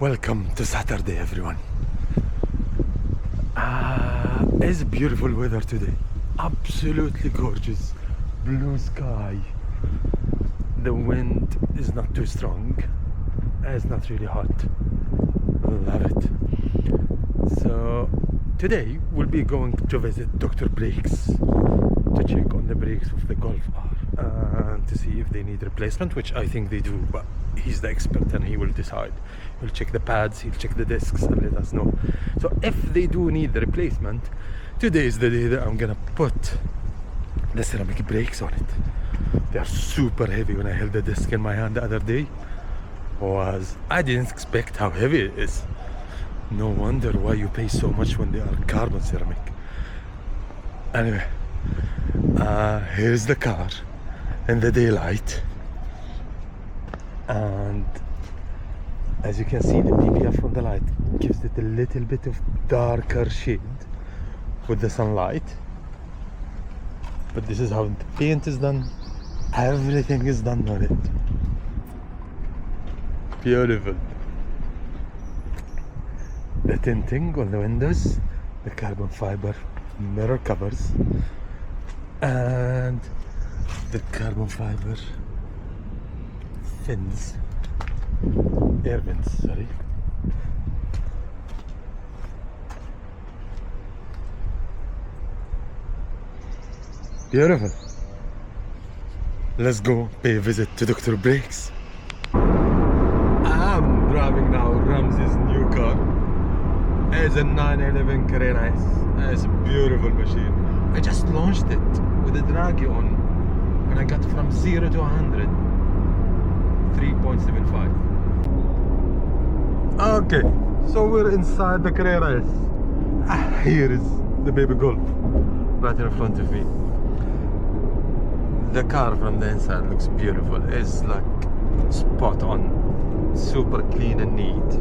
Welcome to Saturday, everyone. It's beautiful weather today. Absolutely gorgeous. Blue sky. The wind is not too strong. It's not really hot. Love it. So today we'll be going to visit Dr. Brakes to check on the brakes of the Golf R and to see if they need replacement, which I think they do, but he's the expert and he will decide. He'll check the pads, he'll check the discs and let us know. So if they do need the replacement, today is the day that I'm gonna put the ceramic brakes on it. They are super heavy. When I held the disc in my hand the other day, I didn't expect how heavy it is. No wonder why you pay so much when they are carbon ceramic. Anyway, here's the car in the daylight, and as you can see, the PPF from the light gives it a little bit of darker shade with the sunlight. But this is how the paint is done. Everything is done on it. Beautiful. The tinting on the windows, the carbon fiber mirror covers, and the carbon fiber fins, air vents, sorry. Beautiful. Let's go pay a visit to Dr. Brakes. I'm driving now Ramsey's new car. It's a 911 Carrera S. It's a beautiful machine. I just launched it with a draggy on, and I got from 0 to 100 3.75. Okay, so we're inside the Carrera S. Here is the baby Golf right in front of me. The car from the inside looks beautiful. It's like spot on, super clean and neat.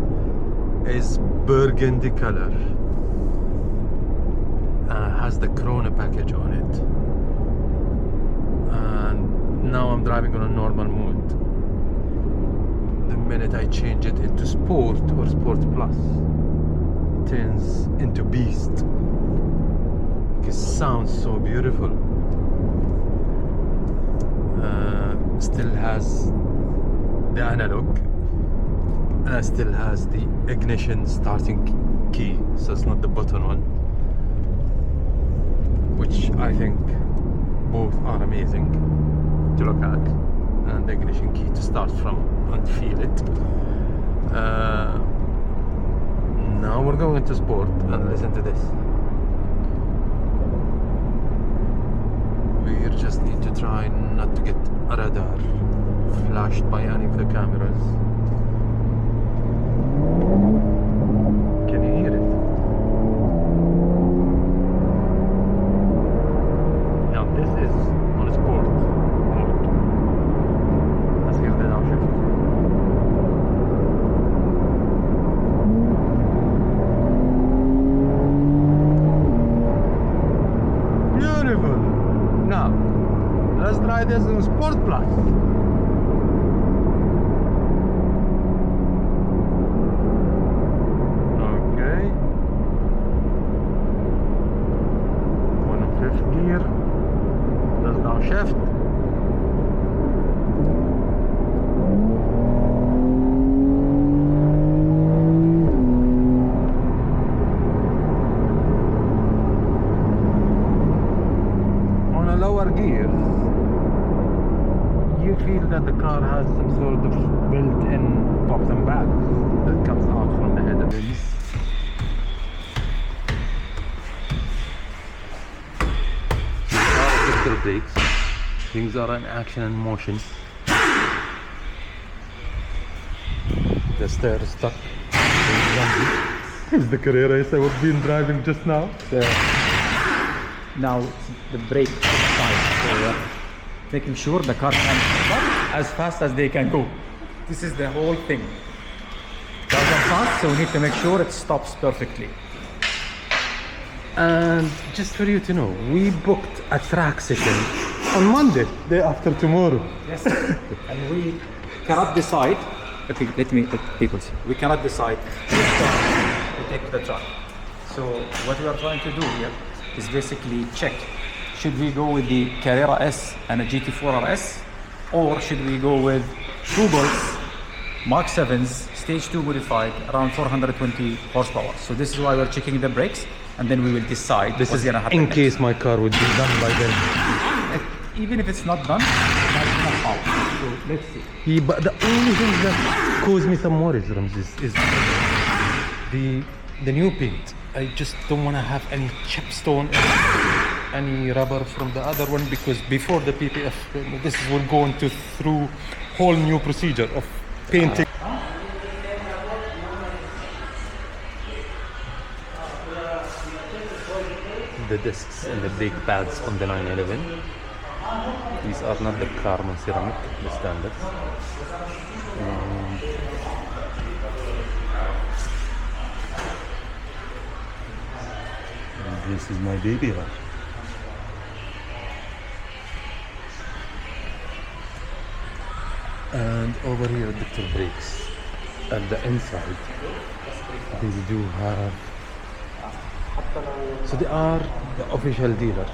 It's burgundy color. Has the Corona package on it. And now I'm driving on a normal mode. The minute I change it into Sport or Sport Plus, it turns into Beast. It sounds so beautiful. Still has the analog, still has the ignition starting key, so it's not the button one, which I think both are amazing to look at, and the ignition key to start from and feel it. Now we're going into Sport, and listen to this. We just need to try not to get a radar flashed by any of the cameras. Can you hear it? Now this is on a Sport mode. Let's hear the downshift. Beautiful. Now, let's try this in Sport Plus. Okay. 1 in 5th gear. Let's downshift. Lower gears, you feel that the car has some sort of built-in tops and bags that comes out from the head and wheels. These are Dr. Brakes. Things are in action and motion. The steer is stuck. Here's the Carrera S I was been driving just now. Now the brake side, so making sure the car can stop as fast as they can go. This is the whole thing. It doesn't fast, so we need to make sure it stops perfectly. And just for you to know, we booked a track session on Monday, day after tomorrow. Yes, and we cut up the side Okay, let people see. We cannot decide which car to take to the track. So what we are trying to do here is basically check, should we go with the Carrera S and a GT4 RS, or should we go with two Golfs, Mark 7s, stage 2 modified, around 420 horsepower. So this is why we're checking the brakes, and then we will decide This what's is gonna happen in next. case my car would be done by then. Even if it's not done, that's not out. So let's see. Yeah, but the only thing that caused me some worries, Ramses, is the new paint. I just don't want to have any chipstone or any rubber from the other one, because before the PPF, this will go into through whole new procedure of painting. The discs and the brake pads on the 911. These are not the carbon ceramic, the standard. And this is my baby car. And over here, the brakes. At the inside, they do have. So they are the official dealer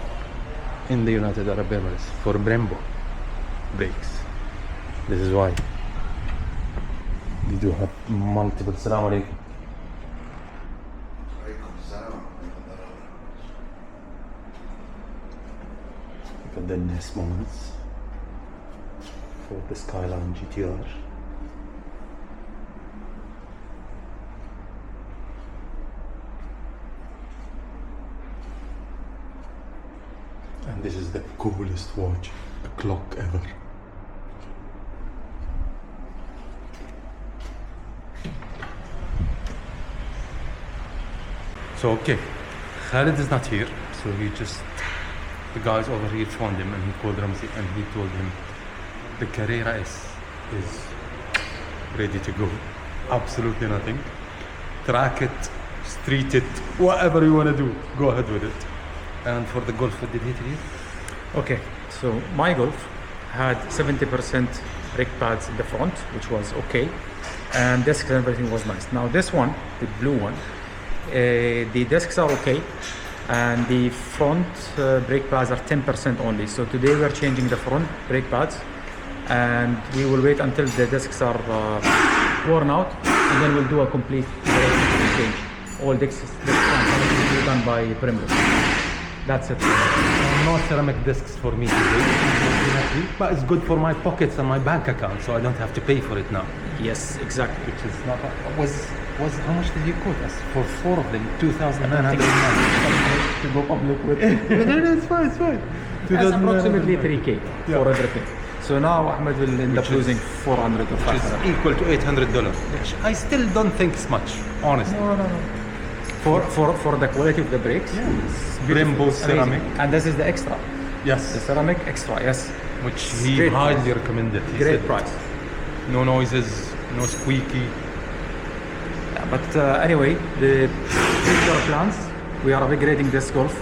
in the United Arab Emirates for brembo brakes. This is why they do have multiple. Assalamu alaikum. Look at the NES moments for the Skyline GTR. And this is the coolest watch, a clock ever. So okay, Khalid is not here, so the guys over here phoned him and he called Ramzi and he told him the Carrera S is ready to go. Absolutely nothing. Track it, street it, whatever you want to do, go ahead with it. And for the Golf, what did he tell you? Okay, so my Golf had 70% brake pads in the front, which was okay, and discs and everything was nice. Now this one, the blue one, the discs are okay, and the front brake pads are 10% only. So today we are changing the front brake pads, and we will wait until the discs are worn out, and then we'll do a complete brake change. All discs will be done by brembo. That's it. No ceramic discs for me today, unfortunately, but it's good for my pockets and my bank account, so I don't have to pay for it now. Yes, exactly. Which is not was how much did you quote us for 4 of them? 2,900 To go public with. No, it's fine, it's fine. That's approximately 3K Yeah. for everything. So now Ahmed will end up Which is- losing 400 or Which is 500. equal to $800, which I still don't think is much, honestly. No. For the quality of the brakes, it's Brembo beautiful, ceramic. amazing. And this is the extra. The Yes, ceramic extra, yes. which he Great highly price. recommended. He Great said price. no noises, no squeaky. Yeah, but anyway, the future plans, we are upgrading this Golf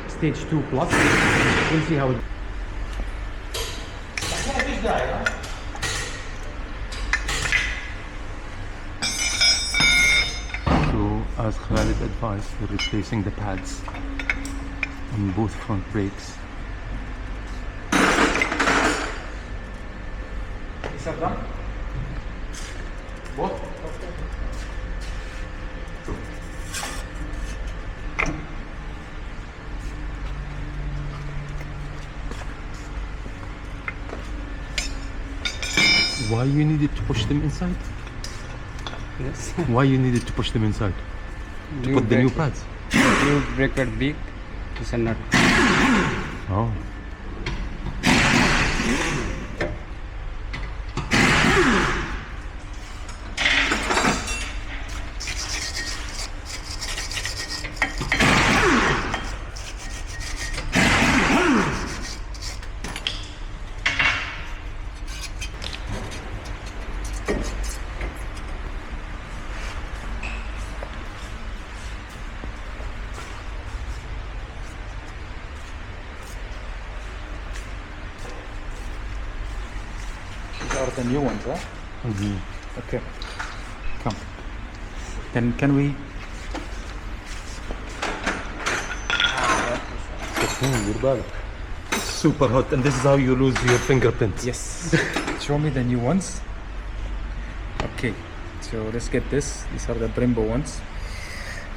to stage 2 plus. We'll see how it. So, as Khalid advised, we're replacing the pads on both front brakes. Is that done? Both? Why you needed to push them inside? Yes. Why you needed to push them inside? To put the new pads? New brake pad big. It's a nut. Oh. the new ones, huh? Okay. Come. Can we? Super hot, and this is how you lose your fingerprints. Yes. Show me the new ones. Okay. So let's get this. These are the brembo ones.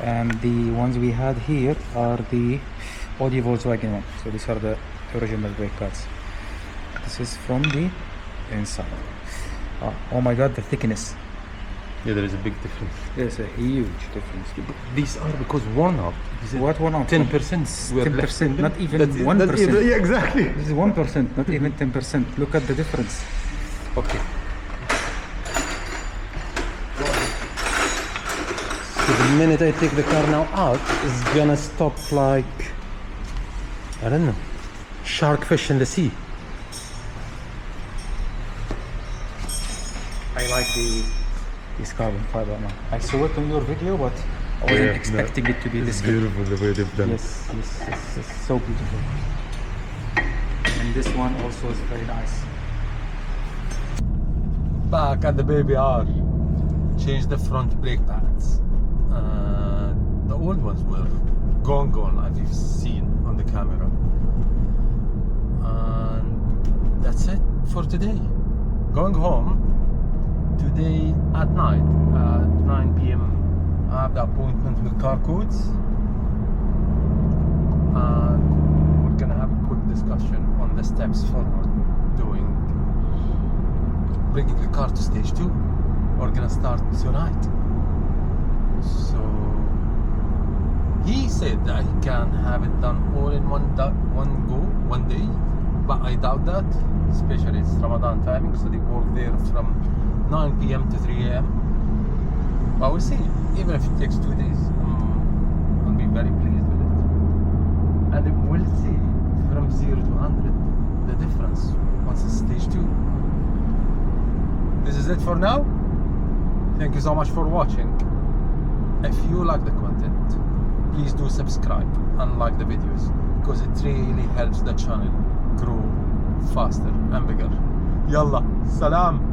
And the ones we had here are the Audi Volkswagen one. So these are the original brake pads. This is from the inside. Oh my god, the thickness. Yeah, there is a big difference. There's a huge difference. These are because worn out. What one out? 10%. 10%, not even That's 1%. yeah, exactly. This is 1%, not even 10%. Look at the difference. Okay. So the minute I take the car now out, it's gonna stop like, I don't know, shark fish in the sea. I like this carbon fiber now. I saw it on your video, but I wasn't expecting it to be this good. Beautiful the way they've done it. Yes, it's so beautiful. And this one also is very nice. Back at the baby R. Change the front brake pads. The old ones were gone, as you've seen on the camera. And that's it for today. Going home today at night at 9 p.m. I have the appointment with car codes, and we're gonna have a quick discussion on the steps forward bringing the car to stage 2. We're gonna start tonight. So he said that he can have it done all in one go, one day, but I doubt that, especially it's Ramadan timing, so they work there from 9 p.m. to 3 a.m. But we'll see. Even if it takes 2 days, I'll be very pleased with it. And we'll see from 0 to 100 the difference once it's stage 2. This is it for now. Thank you so much for watching. If you like the content, please do subscribe and like the videos, because it really helps the channel grow faster and bigger. Yalla, salam.